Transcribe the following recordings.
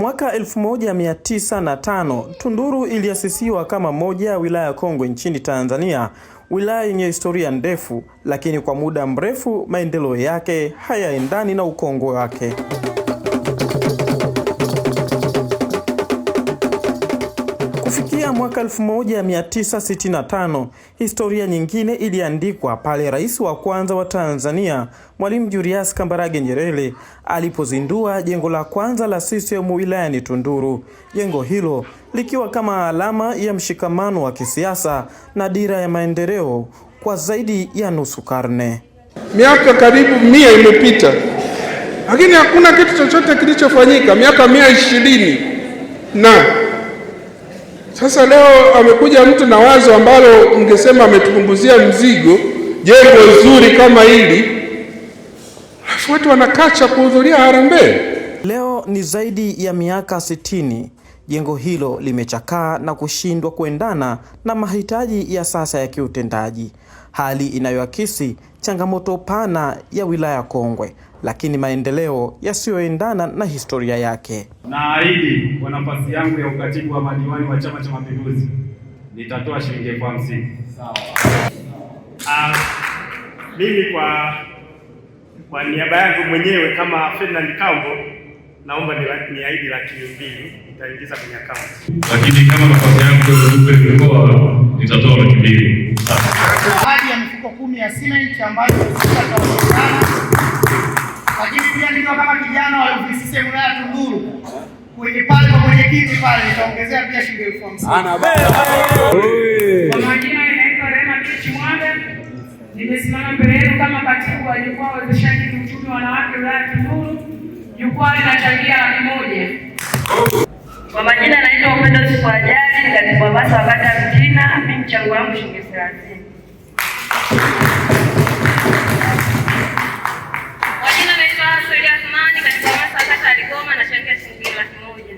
Mwaka 1905 Tunduru iliasisiwa kama moja ya wilaya kongwe nchini Tanzania, wilaya yenye historia ndefu, lakini kwa muda mrefu maendeleo yake hayaendani na ukongwe wake. Kufikia mwaka 1965, historia nyingine iliandikwa pale rais wa kwanza wa Tanzania, Mwalimu Julius Kambarage Nyerere, alipozindua jengo la kwanza la CCM wilayani Tunduru. Jengo hilo likiwa kama alama ya mshikamano wa kisiasa na dira ya maendeleo kwa zaidi ya nusu karne. Miaka karibu 100 imepita, lakini hakuna kitu chochote kilichofanyika. Miaka 120 na sasa leo amekuja mtu na wazo ambalo ungesema ametupunguzia mzigo, jengo zuri kama hili, watu wanakacha kuhudhuria harambee. Leo ni zaidi ya miaka 60. Jengo hilo limechakaa na kushindwa kuendana na mahitaji ya sasa ya kiutendaji, hali inayoakisi changamoto pana ya wilaya kongwe, lakini maendeleo yasiyoendana na historia yake. Naahidi kwa nafasi yangu ya ukatibu wa madiwani wa Chama cha Mapinduzi nitatoa shilingi 50,000. Sawa. Mimi kwa niaba yangu mwenyewe kama Ferdinand Kambo naomba niahidi 200,000 nitaingiza kwenye akaunti. Lakini kama nafasi yangu nitatoa 200,000. Ahadi ya mifuko 10 ya cement ambayo tutaonekana. Lakini pia ndio kama kijana wa ofisi ya wilaya Tunduru kwenye pale kwa mwenyekiti pale nitaongezea pia shilingi 50,000. Ana baba. Kwa majina inaitwa Rema Chimwanga. Nimesimama mbele yenu kama katibu wa jukwaa la uwezeshaji kiuchumi wanawake wilaya Tunduru. Jukwaa linachangia 100,000. Kwa majina naitwa Upendo Sikwajali, katibu wa basa wakati mjina, mimi mchango wangu shilingi 30,000. Majina naitwa Asweli Athmani, katibu wa basa wakati Aligoma, na changia shilingi 100,000.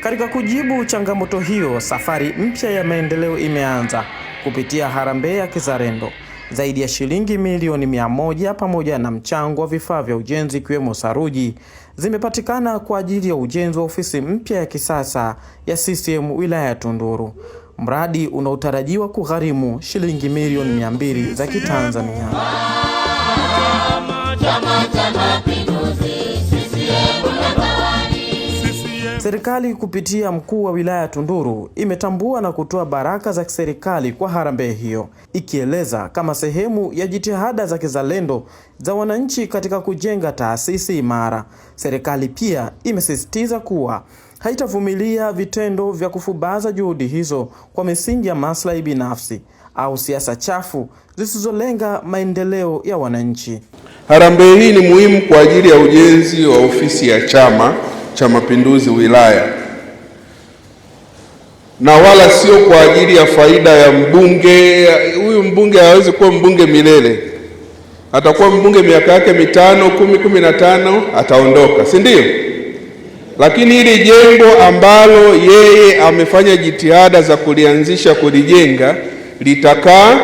Katika kujibu changamoto hiyo, safari mpya ya maendeleo imeanza kupitia harambee ya kizalendo. Zaidi ya shilingi milioni 100 pamoja na mchango wa vifaa vya ujenzi ikiwemo saruji zimepatikana kwa ajili ya ujenzi wa ofisi mpya ya kisasa ya CCM wilaya ya Tunduru. Mradi unaotarajiwa kugharimu shilingi milioni 200 za Kitanzania. Serikali kupitia mkuu wa wilaya Tunduru imetambua na kutoa baraka za kiserikali kwa harambee hiyo, ikieleza kama sehemu ya jitihada za kizalendo za wananchi katika kujenga taasisi imara. Serikali pia imesisitiza kuwa haitavumilia vitendo vya kufubaza juhudi hizo kwa misingi ya maslahi binafsi au siasa chafu zisizolenga maendeleo ya wananchi. Harambee hii ni muhimu kwa ajili ya ujenzi wa ofisi ya Chama cha Mapinduzi wilaya, na wala sio kwa ajili ya faida ya mbunge. Huyu mbunge hawezi kuwa mbunge milele, atakuwa mbunge miaka yake 5, 10, 15 ataondoka, si ndio? Lakini hili jengo ambalo yeye amefanya jitihada za kulianzisha, kulijenga, litakaa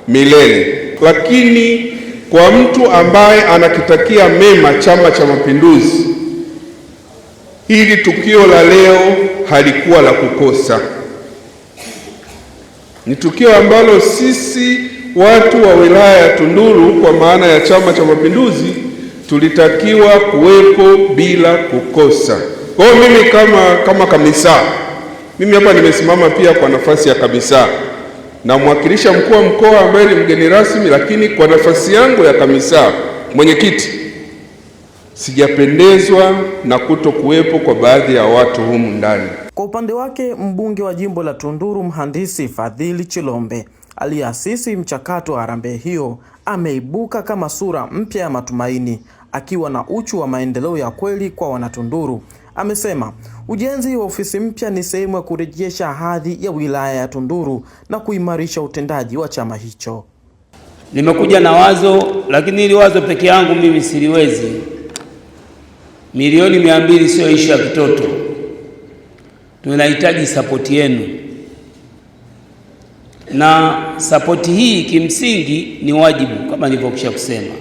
milele. Lakini kwa mtu ambaye anakitakia mema Chama cha Mapinduzi, hili tukio la leo halikuwa la kukosa. Ni tukio ambalo sisi watu wa wilaya ya Tunduru kwa maana ya Chama cha Mapinduzi tulitakiwa kuwepo bila kukosa. Kwa hiyo mimi kama kamisa, mimi hapa nimesimama pia kwa nafasi ya kamisa, na mwakilisha mkuu wa mkoa ambaye ni mgeni rasmi, lakini kwa nafasi yangu ya kamisa mwenyekiti, sijapendezwa na kutokuwepo kwa baadhi ya watu humu ndani. Kwa upande wake, mbunge wa jimbo la Tunduru Mhandisi Fadhili Chilombe aliasisi mchakato wa harambee hiyo ameibuka kama sura mpya ya matumaini, akiwa na uchu wa maendeleo ya kweli kwa Wanatunduru. Amesema ujenzi wa ofisi mpya ni sehemu ya kurejesha hadhi ya wilaya ya Tunduru na kuimarisha utendaji wa chama hicho. Nimekuja na wazo, lakini hili wazo peke yangu mimi siliwezi. Milioni 200 sio ishu ya kitoto. Tunahitaji sapoti yenu, na sapoti hii kimsingi ni wajibu kama nilivyokwisha kusema.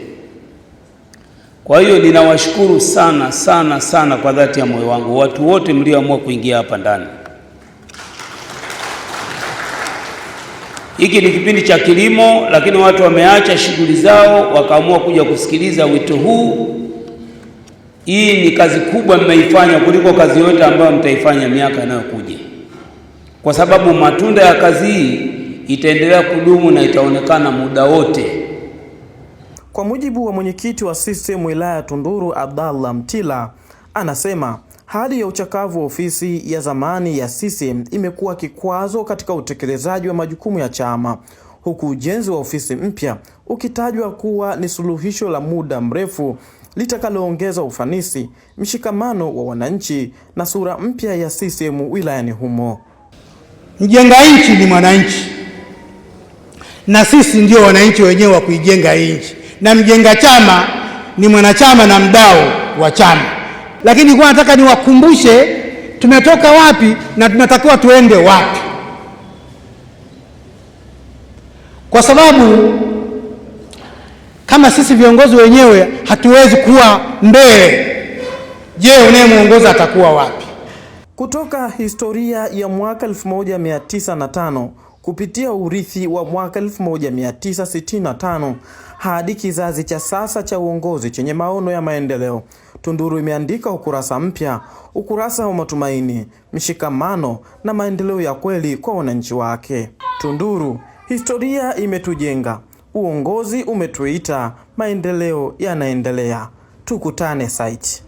Kwa hiyo ninawashukuru sana sana sana kwa dhati ya moyo wangu watu wote mlioamua kuingia hapa ndani. Hiki ni kipindi cha kilimo, lakini watu wameacha shughuli zao wakaamua kuja kusikiliza wito huu. Hii ni kazi kubwa mmeifanya kuliko kazi yote ambayo mtaifanya miaka inayokuja, kwa sababu matunda ya kazi hii itaendelea kudumu na itaonekana muda wote. Kwa mujibu wa mwenyekiti wa CCM wilaya ya Tunduru Abdallah Mtila, anasema hali ya uchakavu wa ofisi ya zamani ya CCM imekuwa kikwazo katika utekelezaji wa majukumu ya chama, huku ujenzi wa ofisi mpya ukitajwa kuwa ni suluhisho la muda mrefu litakaloongeza ufanisi, mshikamano wa wananchi na sura mpya ya CCM wilayani humo. Mjenga nchi ni mwananchi, na sisi ndio wananchi wenyewe wa kuijenga nchi, na mjenga chama ni mwanachama na mdau wa chama. Lakini kwa nataka niwakumbushe tumetoka wapi na tunatakiwa tuende wapi, kwa sababu kama sisi viongozi wenyewe hatuwezi kuwa mbele, je, unayemuongoza atakuwa wapi? Kutoka historia ya mwaka 1905 kupitia urithi wa mwaka 1965 hadi kizazi cha sasa cha uongozi chenye maono ya maendeleo, Tunduru imeandika ukurasa mpya, ukurasa wa matumaini, mshikamano na maendeleo ya kweli kwa wananchi wake. Tunduru, historia imetujenga, uongozi umetuita, maendeleo yanaendelea. Tukutane site.